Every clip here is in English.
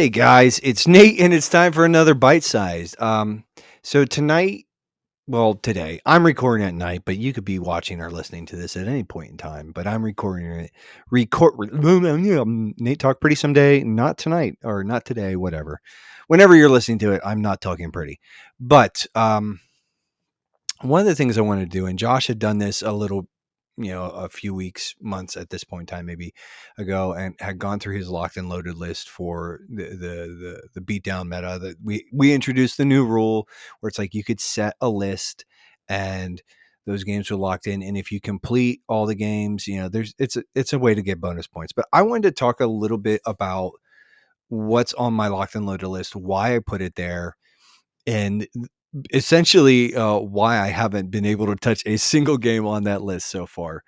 Hey guys, it's Nate, and it's time for another bite sized. So tonight, well, today I'm recording at night, but you could be watching or listening to this at any point in time. But I'm recording it. Nate talk pretty someday, not tonight or not today, whatever. Whenever you're listening to it, I'm not talking pretty. But one of the things I wanted to do, and Josh had done this a little, a few weeks, months at this point in time, maybe ago, and had gone through his locked and loaded list for the beatdown meta. That we introduced the new rule where it's like you could set a list, and those games were locked in, and if you complete all the games, it's a way to get bonus points. But I wanted to talk a little bit about what's on my locked and loaded list, why I put it there, and essentially why I haven't been able to touch a single game on that list so far.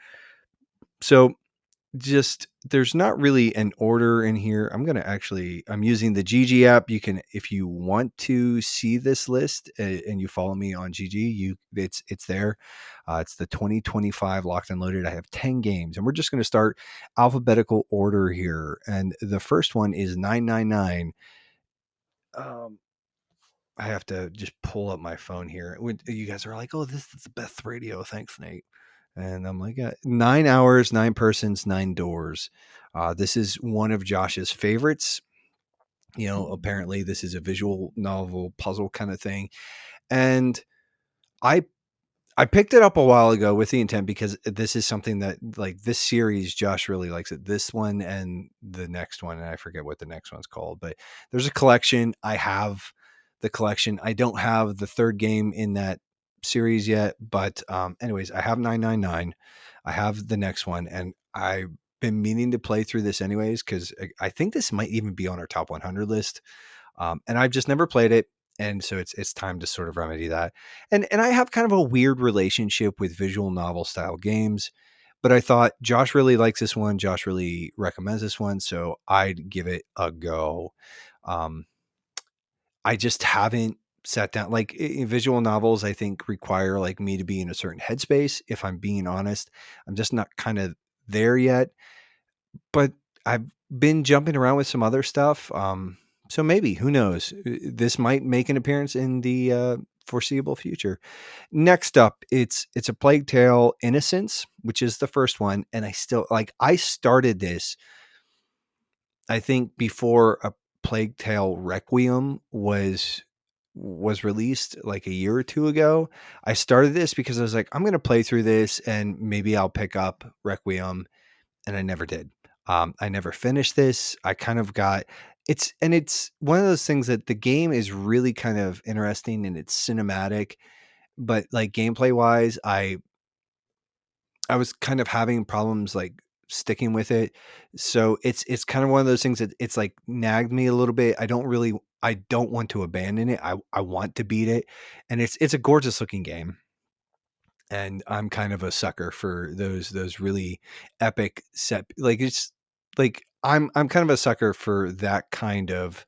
So just there's not really an order in here. I'm using the GG app. You can, if you want to see this list and you follow me on GG, it's there. It's the 2025 locked and loaded. I have 10 games, and we're just going to start alphabetical order here. And the first one is 999. I have to just pull up my phone here. You guys are like, "Oh, this is the best radio." Thanks, Nate. And I'm like, 9 hours, 9 persons, 9 doors. This is one of Josh's favorites. Apparently this is a visual novel puzzle kind of thing. And I I picked it up a while ago with the intent because this is something that, like, this series, Josh really likes it. This one and the next one, and I forget what the next one's called, but there's a collection. I have the collection. I don't have the third game in that series yet, but anyways, I have 999. I have the next one, and I've been meaning to play through this anyways because I think this might even be on our top 100 list, and I've just never played it. And so it's time to sort of remedy that. And I have kind of a weird relationship with visual novel style games, but I thought Josh really likes this one. Josh really recommends this one, so I'd give it a go. Um, I just haven't sat down. Like, in visual novels, I think require like me to be in a certain headspace. If I'm being honest, I'm just not kind of there yet. But I've been jumping around with some other stuff. So maybe, who knows? This might make an appearance in the foreseeable future. Next up, it's a Plague Tale: Innocence, which is the first one, and I started this, I think, before a Plague Tale Requiem was released like a year or two ago. I started this because I was like, I'm going to play through this and maybe I'll pick up Requiem, and I never did. I never finished this. I kind of got it's one of those things that the game is really kind of interesting and it's cinematic, but like gameplay wise, I was kind of having problems like sticking with it. So it's kind of one of those things that it's like nagged me a little bit. I don't want to abandon it. I want to beat it. And it's a gorgeous looking game, and I'm kind of a sucker for those really epic set. Like, it's like I'm kind of a sucker for that kind of,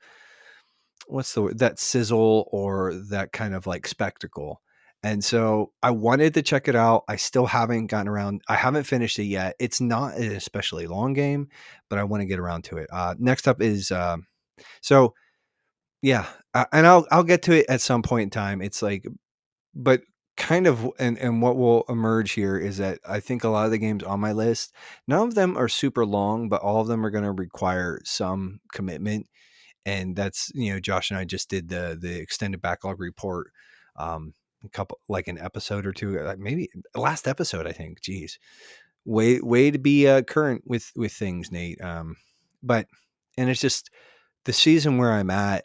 what's the word, that sizzle or that kind of like spectacle. And so I wanted to check it out. I still haven't gotten around. I haven't finished it yet. It's not an especially long game, but I want to get around to it. Next up is so yeah, and I'll get to it at some point in time. It's like, but kind of, and what will emerge here is that I think a lot of the games on my list, none of them are super long, but all of them are going to require some commitment. And that's, Josh and I just did the extended backlog report, a couple, like an episode or two, maybe last episode, I think. Geez, way to be current with things, Nate. But and it's just the season where I'm at.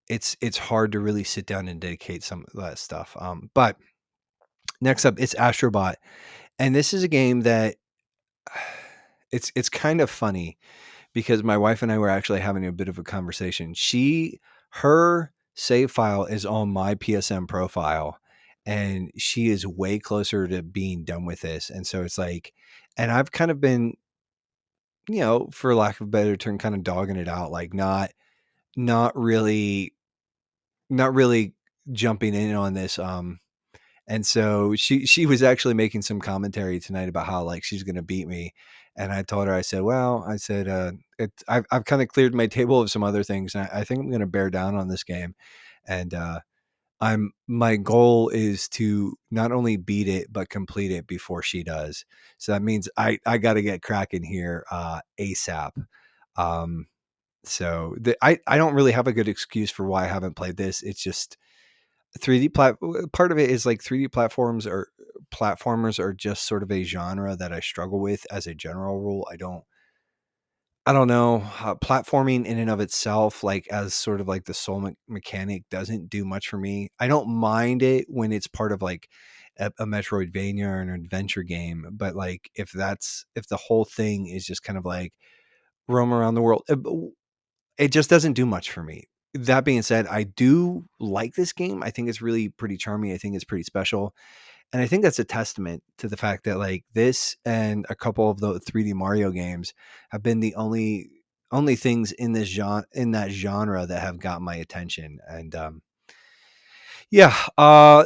It's hard to really sit down and dedicate some of that stuff. But next up, it's Astrobot, and this is a game that it's kind of funny because my wife and I were actually having a bit of a conversation. Her save file is on my PSM profile, and she is way closer to being done with this. And so it's like, and I've kind of been, for lack of a better term, kind of dogging it out, like not really, not really jumping in on this. And so she was actually making some commentary tonight about how like she's going to beat me. And I told her, I said, well, I've kind of cleared my table of some other things, and I think I'm going to bear down on this game. And my goal is to not only beat it but complete it before she does. So that means I got to get cracking here ASAP. Um, I don't really have a good excuse for why I haven't played this. It's just 3D part of it is like 3D platformers are just sort of a genre that I struggle with as a general rule. I don't know. Platforming in and of itself, like as sort of like the sole mechanic, doesn't do much for me. I don't mind it when it's part of like a Metroidvania or an adventure game, but like if the whole thing is just kind of like roam around the world, it just doesn't do much for me. That being said, I do like this game. I think it's really pretty charming. I think it's pretty special. And I think that's a testament to the fact that like this and a couple of the 3D Mario games have been the only things in that genre that have got my attention. And yeah.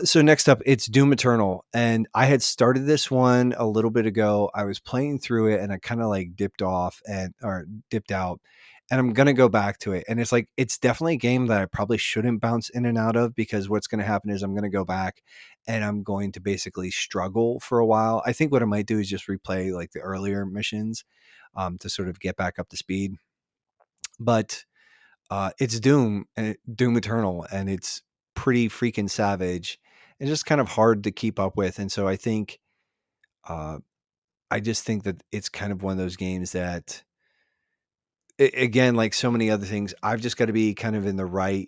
So next up, it's Doom Eternal, and I had started this one a little bit ago. I was playing through it, and I kind of like dipped out, and I'm gonna go back to it. And it's like it's definitely a game that I probably shouldn't bounce in and out of, because what's gonna happen is I'm gonna go back, and I'm going to basically struggle for a while. I think what I might do is just replay like the earlier missions, to sort of get back up to speed. But it's Doom Eternal, and it's pretty freaking savage and just kind of hard to keep up with. And so uh, I just think that it's kind of one of those games that, again, like so many other things, I've just got to be kind of in the right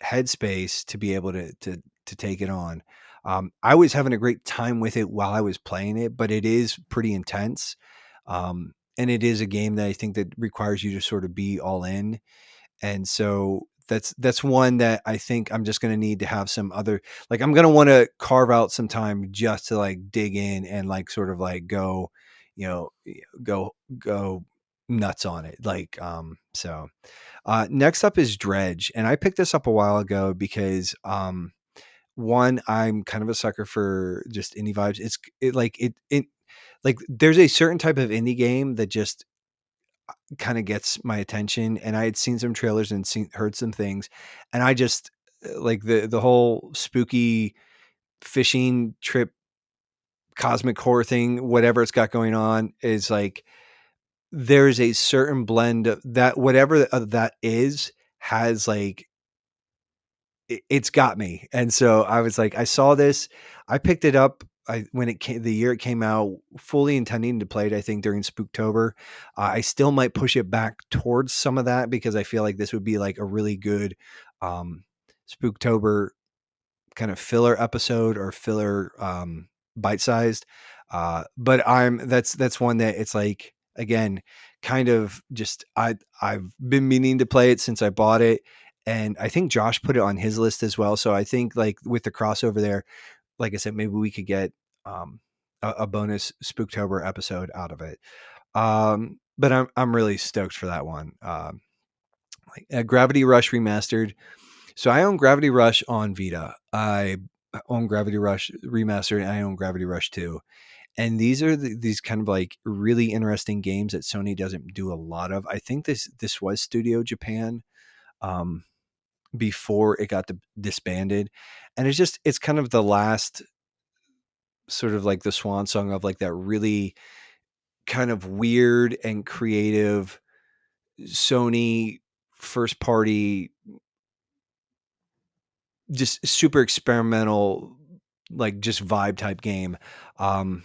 headspace to be able to take it on. I was having a great time with it while I was playing it, but it is pretty intense. And it is a game that I think that requires you to sort of be all in. And so that's one that I think I'm just going to need to have some other, like, I'm going to want to carve out some time just to like dig in and like sort of like go, you know, go nuts on it. Like, next up is Dredge. And I picked this up a while ago because, one, I'm kind of a sucker for just indie vibes. It like there's a certain type of indie game that just kind of gets my attention, and I had seen some trailers and heard some things, and I just like the whole spooky fishing trip cosmic horror thing, whatever it's got going on, is like there's a certain blend of that, whatever that is, has like it's got me. And so I was like, I saw this, I picked it up. When it came, the year it came out, fully intending to play it, I think during Spooktober. I still might push it back towards some of that because I feel like this would be like a really good Spooktober kind of filler episode or filler bite sized. But that's one that it's like, again, kind of just I've been meaning to play it since I bought it. And I think Josh put it on his list as well. So I think like with the crossover there, like I said, maybe we could get a bonus Spooktober episode out of it. But I'm really stoked for that one. Gravity Rush Remastered. So I own Gravity Rush on Vita. I own Gravity Rush Remastered, and I own Gravity Rush 2. And these are these kind of like really interesting games that Sony doesn't do a lot of. I think this was Studio Japan um, before it got disbanded, and it's kind of the last sort of like the swan song of like that really kind of weird and creative Sony first party, just super experimental, like just vibe type game. Um,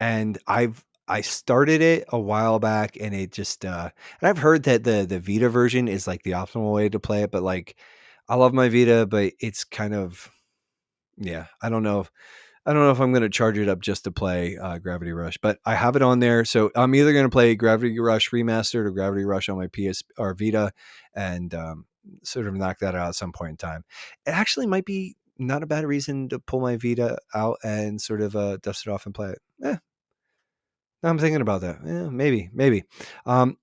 and I started it a while back, and it just and I've heard that the Vita version is like the optimal way to play it, but like I love my Vita, but it's kind of, yeah, I don't know if I'm going to charge it up just to play Gravity Rush, but I have it on there. So I'm either going to play Gravity Rush Remastered or Gravity Rush on my PS or Vita, and sort of knock that out at some point in time. It actually might be not a bad reason to pull my Vita out and sort of dust it off and play it. I'm thinking about that. Yeah, maybe.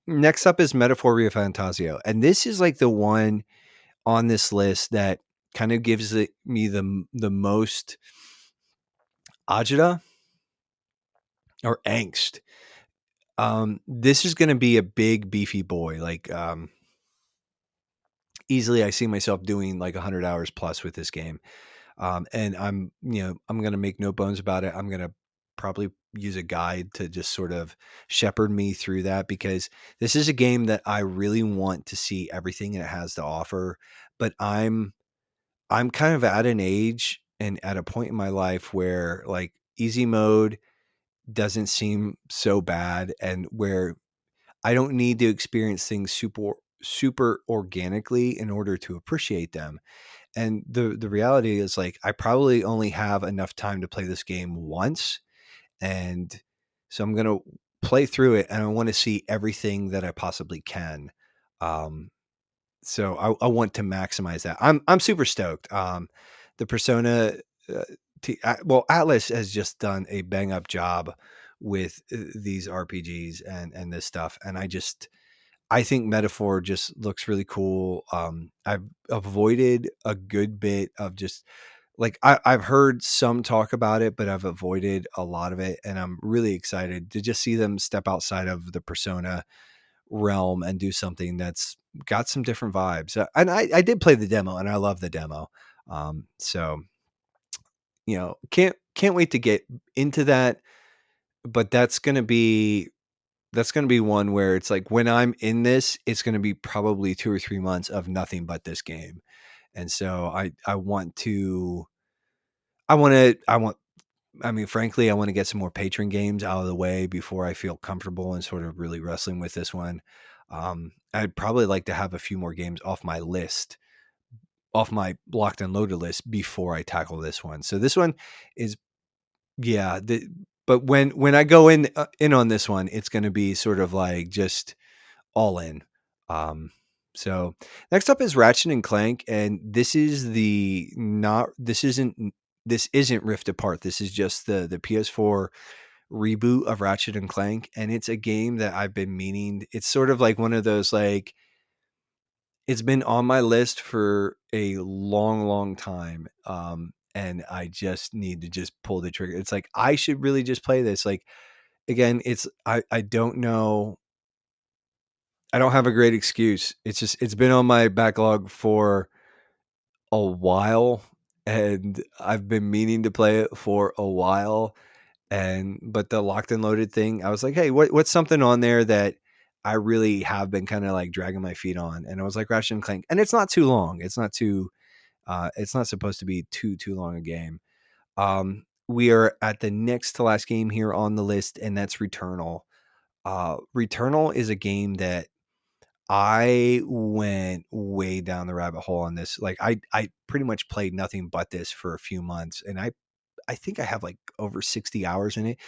Next up is Metaphoria Fantasio, and this is like the one on this list that kind of gives me the most agita or angst. This is going to be a big beefy boy. Like, easily I see myself doing like 100 hours plus with this game. And I'm going to make no bones about it. I'm going to probably use a guide to just sort of shepherd me through that, because this is a game that I really want to see everything it has to offer. But I'm kind of at an age and at a point in my life where like easy mode doesn't seem so bad, and where I don't need to experience things super organically in order to appreciate them. And the reality is, like, I probably only have enough time to play this game once, and so I'm gonna play through it, and I want to see everything that I possibly can. Um, so I want to maximize that. I'm super stoked. The Persona, uh, well, Atlas has just done a bang up job with these RPGs and this stuff, and I think Metaphor just looks really cool. I've avoided a good bit of just like I've heard some talk about it, but I've avoided a lot of it, and I'm really excited to just see them step outside of the Persona realm and do something that's got some different vibes. And I did play the demo, and I love the demo. So can't wait to get into that. But that's gonna be one where it's like when I'm in this, it's gonna be probably 2 or 3 months of nothing but this game. And so I want I mean, frankly, I want to get some more patron games out of the way before I feel comfortable and sort of really wrestling with this one. I'd probably like to have a few more games off my list, off my locked and loaded list before I tackle this one. So this one is, yeah. But when I go in on this one, it's going to be sort of like just all in. Um, so next up is Ratchet and Clank, and this isn't Rift Apart. This is just the PS4 reboot of Ratchet and Clank, and it's a game that I've been meaning. It's sort of like one of those, like, it's been on my list for a long, long time. And I just need to just pull the trigger. It's like I should really just play this. Like, again, I don't know. I don't have a great excuse. It's been on my backlog for a while, and I've been meaning to play it for a while. But the locked and loaded thing, I was like, hey, what's something on there that I really have been kind of like dragging my feet on? And I was like, Ratchet and Clank, and it's not too long. It's not supposed to be too long a game. We are at the next to last game here on the list, and that's Returnal. Returnal is a game that I went way down the rabbit hole on this. Like, I pretty much played nothing but this for a few months, and I think I have like over 60 hours in it.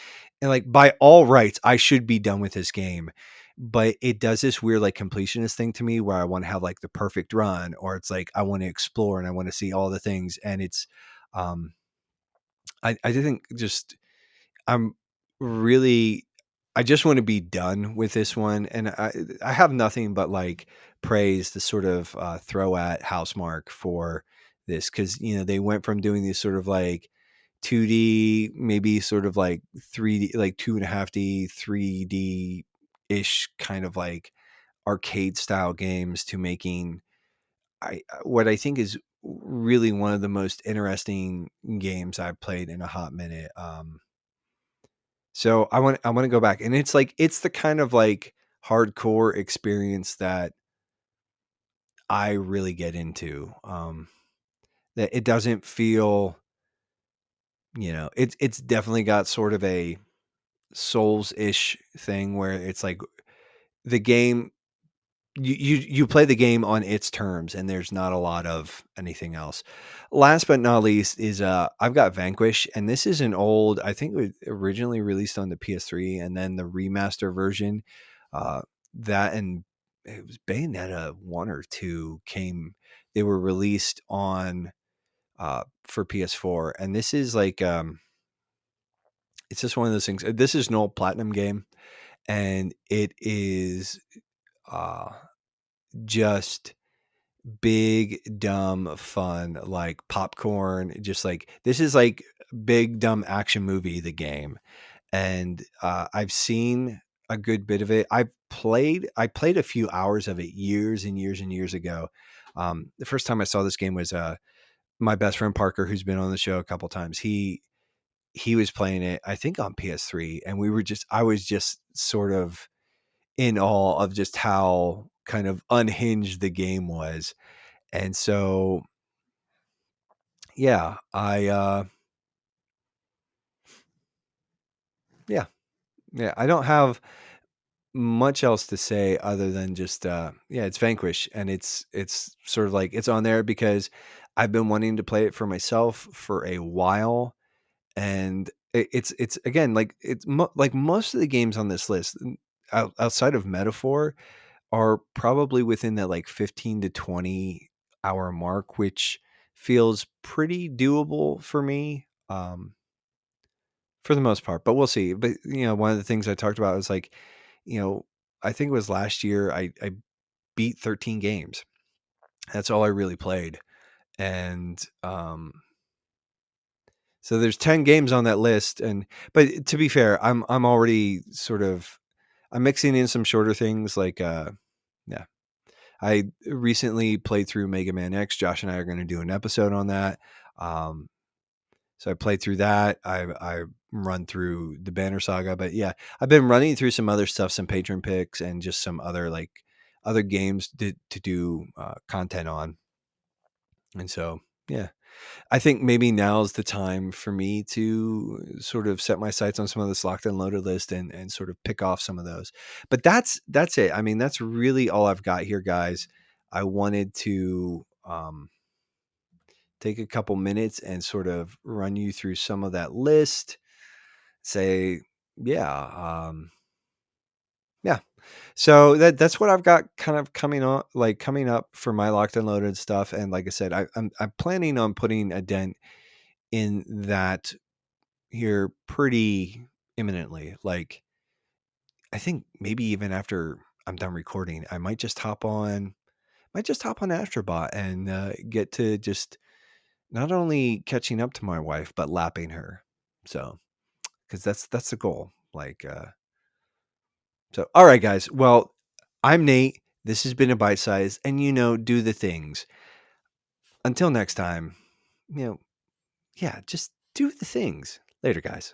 And like by all rights, I should be done with this game. But it does this weird like completionist thing to me where I want to have like the perfect run, or it's like I want to explore and I want to see all the things. And it's um I think just I'm really I just want to be done with this one, and I have nothing but like praise to sort of throw at Housemark for this, because they went from doing these sort of like 2D, maybe sort of like 3D, like 2.5D, 3D ish kind of like arcade style games, to making what I think is really one of the most interesting games I've played in a hot minute. So I want to go back, and it's like it's the kind of like hardcore experience that I really get into. That it doesn't feel, it's definitely got sort of a Souls-ish thing where it's like the game you play the game on its terms, and there's not a lot of anything else. Last but not least is I've got Vanquish, and this is an old, I think it was originally released on the PS3, and then the remaster version, uh that and it was Bayonetta 1 or 2 came, they were released on for PS4. And this is like it's just one of those things. This is an old platinum game, and it is uh just big dumb fun, like popcorn. Just like, this is like big dumb action movie, the game. And I've seen a good bit of it. I played a few hours of it years and years and years ago. The first time I saw this game was my best friend Parker, who's been on the show a couple times. He was playing it, I think, on PS3, and I was just sort of in awe of just how kind of unhinged the game was. And so, yeah, yeah, yeah, I don't have much else to say other than just, yeah, it's Vanquish, and it's sort of like it's on there because I've been wanting to play it for myself for a while. And it's again, like like most of the games on this list outside of Metaphor are probably within that like 15 to 20 hour mark, which feels pretty doable for me, for the most part, but we'll see. But one of the things I talked about was like, you know I think it was last year I beat 13 games. That's all I really played. And so there's 10 games on that list. But to be fair, I'm already sort of, I'm mixing in some shorter things like yeah. I recently played through Mega Man X. Josh and I are going to do an episode on that. Um so I played through that. I run through the Banner Saga, but yeah, I've been running through some other stuff, some patron picks, and just some other like other games to do content on. And so, yeah, I think maybe now's the time for me to sort of set my sights on some of this locked and loaded list and sort of pick off some of those. But that's it. I mean, that's really all I've got here, guys. I wanted to take a couple minutes and sort of run you through some of that list. Say, yeah, yeah. So that's what I've got kind of coming up for my locked and loaded stuff. And like I said, I'm planning on putting a dent in that here pretty imminently. Like, I think maybe even after I'm done recording, I might just hop on Astrobot and get to just not only catching up to my wife, but lapping her. So, because that's the goal. Like, so, all right, guys. Well, I'm Nate. This has been a bite size, and do the things. Until next time, yeah, just do the things. Later, guys.